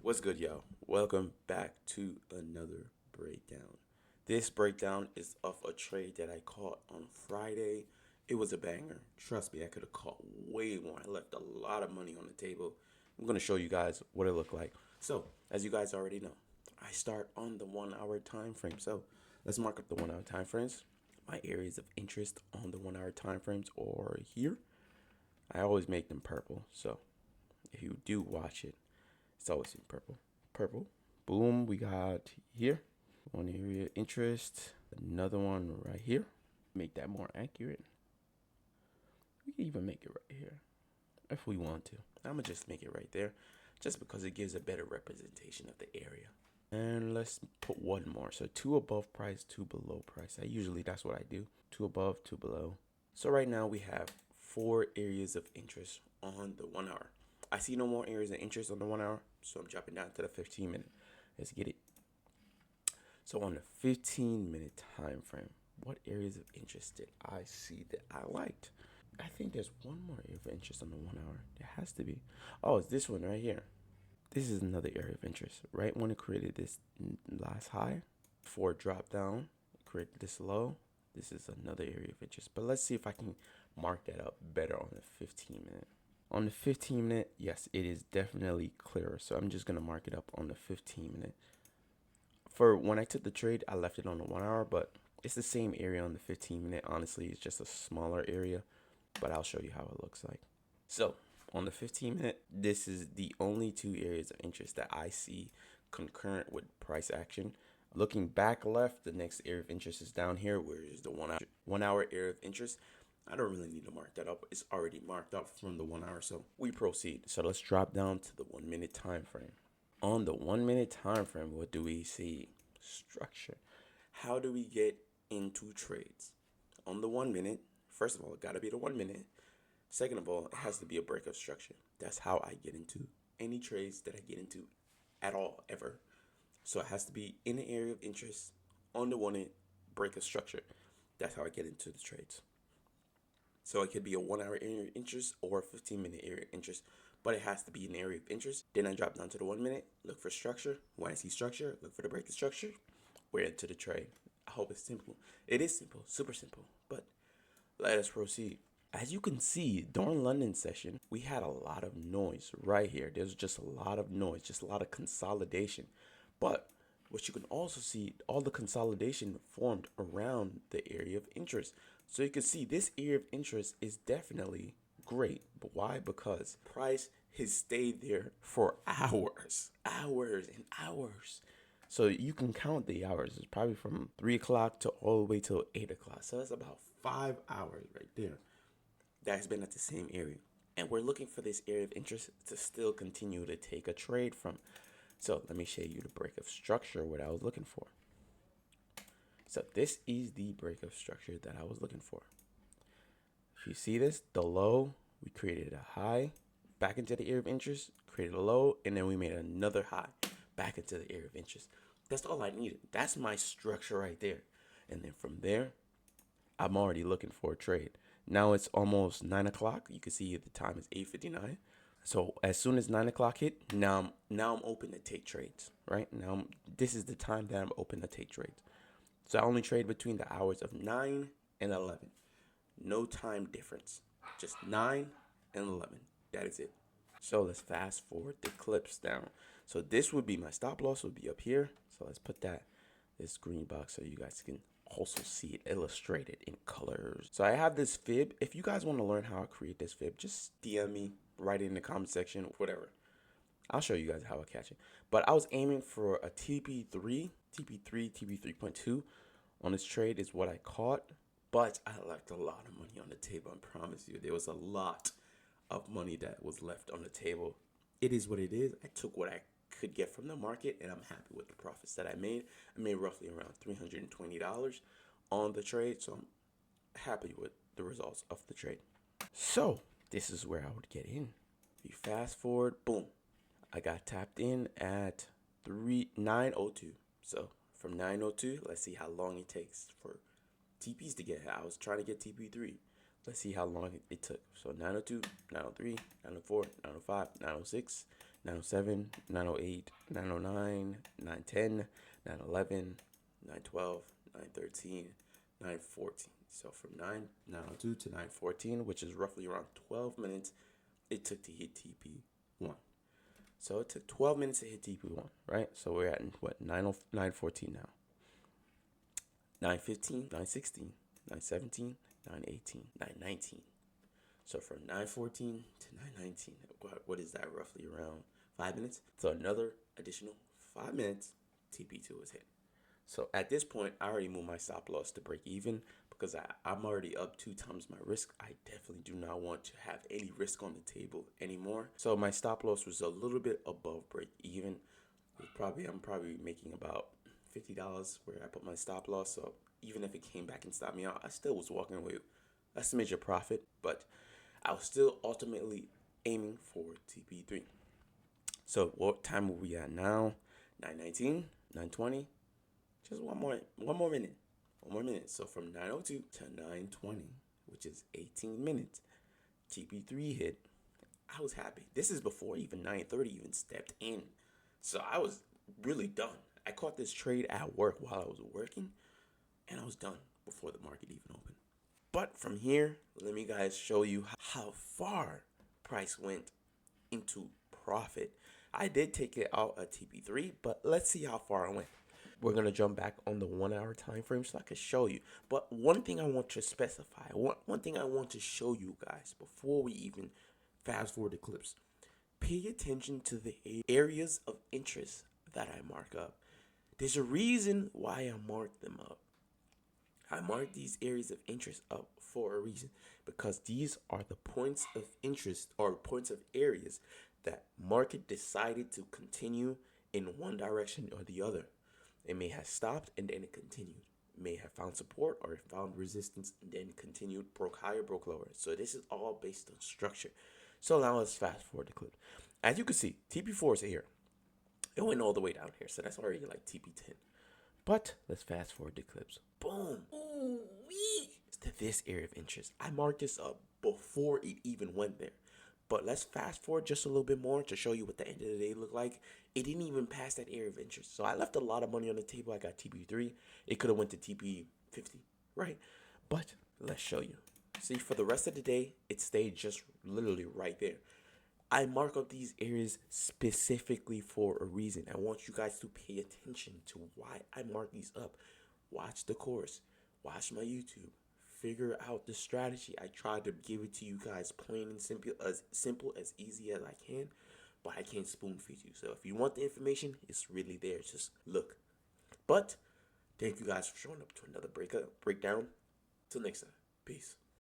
What's good, y'all? Welcome back to another breakdown. This breakdown is of a trade that I caught on Friday. It was a banger. Trust me, I could have caught way more. I left a lot of money on the table. I'm going to show you guys what it looked like. So, as you guys already know, I start on the 1 hour time frame. So, let's mark up the 1 hour time frames. My areas of interest on the 1 hour time frames are here. I always make them purple. So, if you do watch it, it's always in purple. Purple. Boom, we got here. One area of interest. Another one right here. Make that more accurate. We can even make it right here if we want to. I'm going to just make it right there just because it gives a better representation of the area. And let's put one more. So two above price, two below price. That's what I do. Two above, two below. So right now we have 4 areas of interest on the 1 hour. I see no more areas of interest on the 1 hour, so I'm dropping down to the 15-minute. Let's get it. So on the 15-minute time frame, what areas of interest did I see that I liked? I think there's one more area of interest on the 1 hour. There has to be. Oh, it's this one right here. This is another area of interest. Right when it created this last high, before it dropped down, it created this low. This is another area of interest. But let's see if I can mark that up better on the 15-minute. On the 15-minute, yes, it is definitely clearer. So I'm just going to mark it up on the 15-minute. For when I took the trade, I left it on the 1 hour, but it's the same area on the 15-minute. Honestly, it's just a smaller area, but I'll show you how it looks like. So on the 15-minute, this is the only 2 areas of interest that I see concurrent with price action. Looking back left, the next area of interest is down here, where is the 1 hour area of interest. I don't really need to mark that up. It's already marked up from the 1 hour. So we proceed. So let's drop down to the 1 minute time frame. On the 1 minute time frame, what do we see? Structure. How do we get into trades? On the 1 minute, first of all, it gotta be the 1 minute. Second of all, it has to be a break of structure. That's how I get into any trades that I get into at all, ever. So it has to be in the area of interest on the 1 minute break of structure. That's how I get into the trades. So it could be a 1 hour area of interest or a 15-minute area of interest, but it has to be an area of interest. Then I drop down to the 1 minute, look for structure. When I see structure, look for the break of structure. We're into the trade. I hope it's simple. It is simple, super simple, but let us proceed. As you can see, during London session, we had a lot of noise right here. There's just a lot of noise, just a lot of consolidation. But what you can also see, all the consolidation formed around the area of interest. So you can see this area of interest is definitely great. But why? Because price has stayed there for hours and hours. So you can count the hours. It's probably from 3 o'clock to all the way till 8 o'clock. So that's about 5 hours right there. That's been at the same area. And we're looking for this area of interest to still continue to take a trade from. So let me show you the break of structure, what I was looking for. So this is the break of structure that I was looking for. If you see this, the low, we created a high, back into the area of interest, created a low, and then we made another high, back into the area of interest. That's all I needed. That's my structure right there. And then from there, I'm already looking for a trade. Now it's almost 9 o'clock. You can see the time is 8:59. So as soon as 9 o'clock hit, now I'm open to take trades, right? Now this is the time that I'm open to take trades. So I only trade between the hours of 9 and 11. No time difference. Just 9 and 11. That is it. So let's fast forward the clips down. So this would be my stop loss would be up here. So let's put this green box so you guys can also see it illustrated in colors. So I have this fib. If you guys want to learn how I create this fib, just DM me, write it in the comment section, whatever. I'll show you guys how I catch it. But I was aiming for a TP3, TP3, 3.2 on this trade is what I caught. But I left a lot of money on the table, I promise you. There was a lot of money that was left on the table. It is what it is. I took what I could get from the market, and I'm happy with the profits that I made. I made roughly around $320 on the trade, so I'm happy with the results of the trade. So this is where I would get in. If you fast forward, boom, I got tapped in at 9:02. So from 9:02, let's see how long it takes for TPs to get here. I was trying to get TP3. Let's see how long it took. So 9:02, 9:03, 9:04, 9:05, 9:06, 907, 908, 909, 910, 911, 912, 913, 914. So from 902 to 914, which is roughly around 12 minutes, it took to hit TP1. So it took 12 minutes to hit TP1, right? So we're at what, 914 now. 915, 916, 917, 918, 919. So from 914 to 919, what is that roughly around 5 minutes? So another additional 5 minutes, TP2 is hit. So at this point, I already moved my stop loss to break even because I'm already up 2 times my risk. I definitely do not want to have any risk on the table anymore. So my stop loss was a little bit above break even. I'm probably making about $50 where I put my stop loss. So even if it came back and stopped me out, I still was walking away a smidge of profit, but I was still ultimately aiming for TP3. So what time are we at now? 9:19, 9:20. Just one more minute. One more minute. So from 9:02 to 9:20, which is 18 minutes, TP3 hit. I was happy. This is before even 9:30 even stepped in. So I was really done. I caught this trade at work while I was working, and I was done before the market even opened. But from here, let me guys show you how far price went into profit. I did take it out at TP3, but let's see how far I went. We're gonna jump back on the 1 hour time frame so I can show you. But one thing I want to specify, one thing I want to show you guys before we even fast forward the clips. Pay attention to the areas of interest that I mark up. There's a reason why I marked them up. I marked these areas of interest up for a reason because these are the points of interest or points of areas that market decided to continue in one direction or the other. It may have stopped and then it continued. It may have found support or it found resistance and then continued, broke higher, broke lower. So this is all based on structure. So now let's fast forward the clip. As you can see, TP4 is here. It went all the way down here, so that's already like TP10. But let's fast forward the clips. Boom. Ooh-wee. To this area of interest. I marked this up before it even went there. But let's fast forward just a little bit more to show you what the end of the day looked like. It didn't even pass that area of interest. So I left a lot of money on the table. I got TP3. It could have went to TP50, right? But let's show you. See, for the rest of the day, it stayed just literally right there. I mark up these areas specifically for a reason. I want you guys to pay attention to why I mark these up. Watch the course. Watch my YouTube. Figure out the strategy. I try to give it to you guys plain and simple as easy as I can, but I can't spoon feed you. So if you want the information, it's really there. Just look. But thank you guys for showing up to another breakdown. Till next time. Peace.